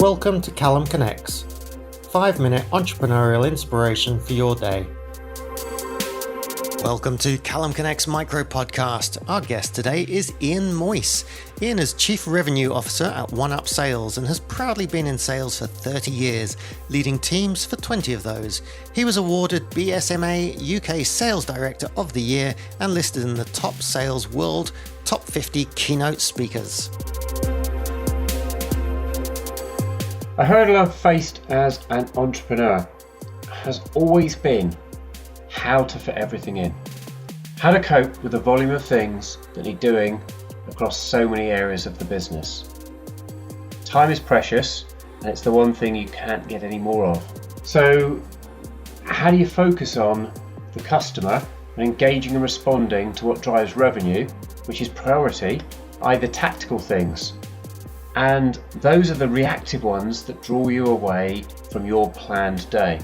Welcome to CallumConnects, 5-minute entrepreneurial inspiration for your day. Welcome to CallumConnects Micro-Podcast. Our guest today is Ian Moyse. Ian is Chief Revenue Officer at OneUp Sales and has proudly been in sales for 30 years, leading teams for 20 of those. He was awarded BESMA UK Sales Director of the Year and listed in the Top Sales World Top 50 Keynote Speakers. A hurdle I've faced as an entrepreneur has always been how to fit everything in. How to cope with the volume of things that need doing across so many areas of the business. Time is precious and it's the one thing you can't get any more of. So how do you focus on the customer and engaging and responding to what drives revenue, which is priority, either tactical things? And those are the reactive ones that draw you away from your planned day.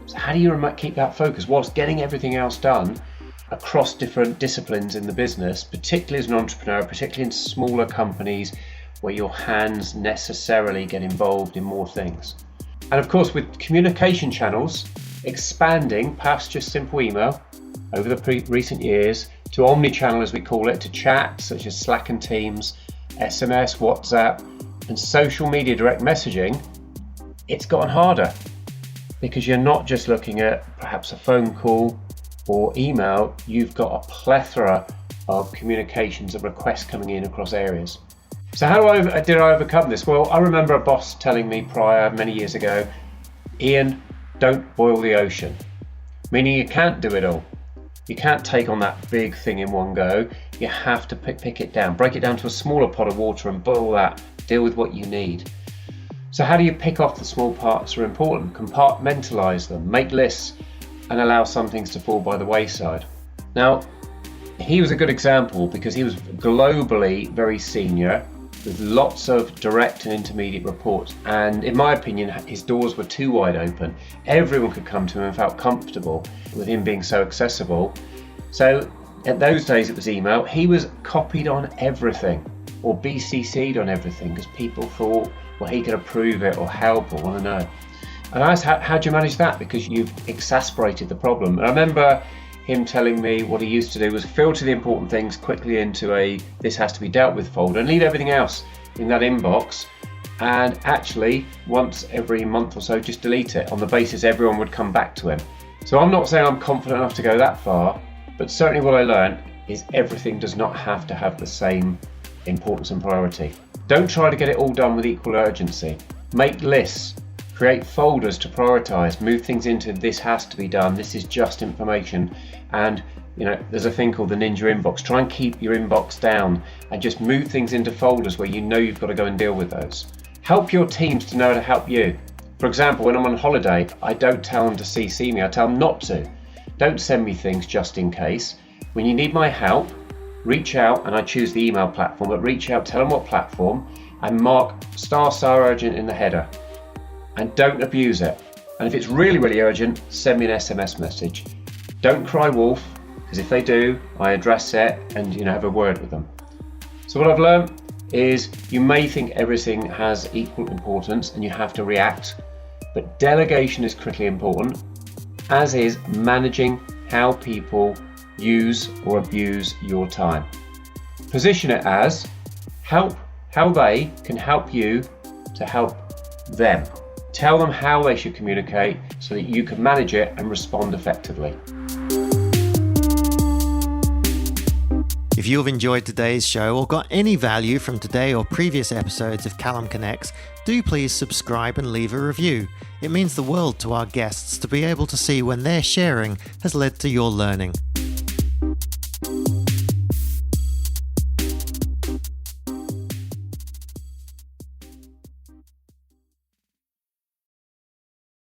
So how do you keep that focus whilst getting everything else done across different disciplines in the business, particularly as an entrepreneur, particularly in smaller companies where your hands necessarily get involved in more things? And of course, with communication channels expanding past just simple email over the recent years to omni-channel, as we call it, to chat such as Slack and Teams, SMS, WhatsApp, and social media direct messaging, it's gotten harder because you're not just looking at perhaps a phone call or email, you've got a plethora of communications and requests coming in across areas. So how did I overcome this? Well, I remember a boss telling me many years ago, Ian, don't boil the ocean, meaning you can't do it all. You can't take on that big thing in one go. You have to pick it down, break it down to a smaller pot of water and boil that, deal with what you need. So how do you pick off the small parts that are important, compartmentalize them, make lists and allow some things to fall by the wayside? Now, he was a good example because he was globally very senior with lots of direct and intermediate reports. And in my opinion, his doors were too wide open. Everyone could come to him and felt comfortable with him being so accessible. So at those days it was email. He was copied on everything or BCC'd on everything because people thought, well, he could approve it or help or want to know. And I asked, how do you manage that? Because you've exacerbated the problem. And I remember him telling me what he used to do was filter the important things quickly into a this has to be dealt with folder and leave everything else in that inbox, and actually once every month or so just delete it on the basis everyone would come back to him. So I'm not saying I'm confident enough to go that far, but certainly what I learned is everything does not have to have the same importance and priority. Don't try to get it all done with equal urgency. Make lists, create folders to prioritize, move things into this has to be done, this is just information. And there's a thing called the ninja inbox. Try and keep your inbox down and just move things into folders where you know you've got to go and deal with those. Help your teams to know how to help you. For example, when I'm on holiday, I don't tell them to CC me, I tell them not to. Don't send me things just in case. When you need my help, reach out, and I choose the email platform, but reach out, tell them what platform, and mark star urgent in the header. And don't abuse it. And if it's really, really urgent, send me an SMS message. Don't cry wolf, because if they do, I address it and have a word with them. So what I've learned is you may think everything has equal importance and you have to react, but delegation is critically important, as is managing how people use or abuse your time. Position it as how they can help you to help them. Tell them how they should communicate so that you can manage it and respond effectively. If you've enjoyed today's show or got any value from today or previous episodes of CallumConnects, do please subscribe and leave a review. It means the world to our guests to be able to see when their sharing has led to your learning.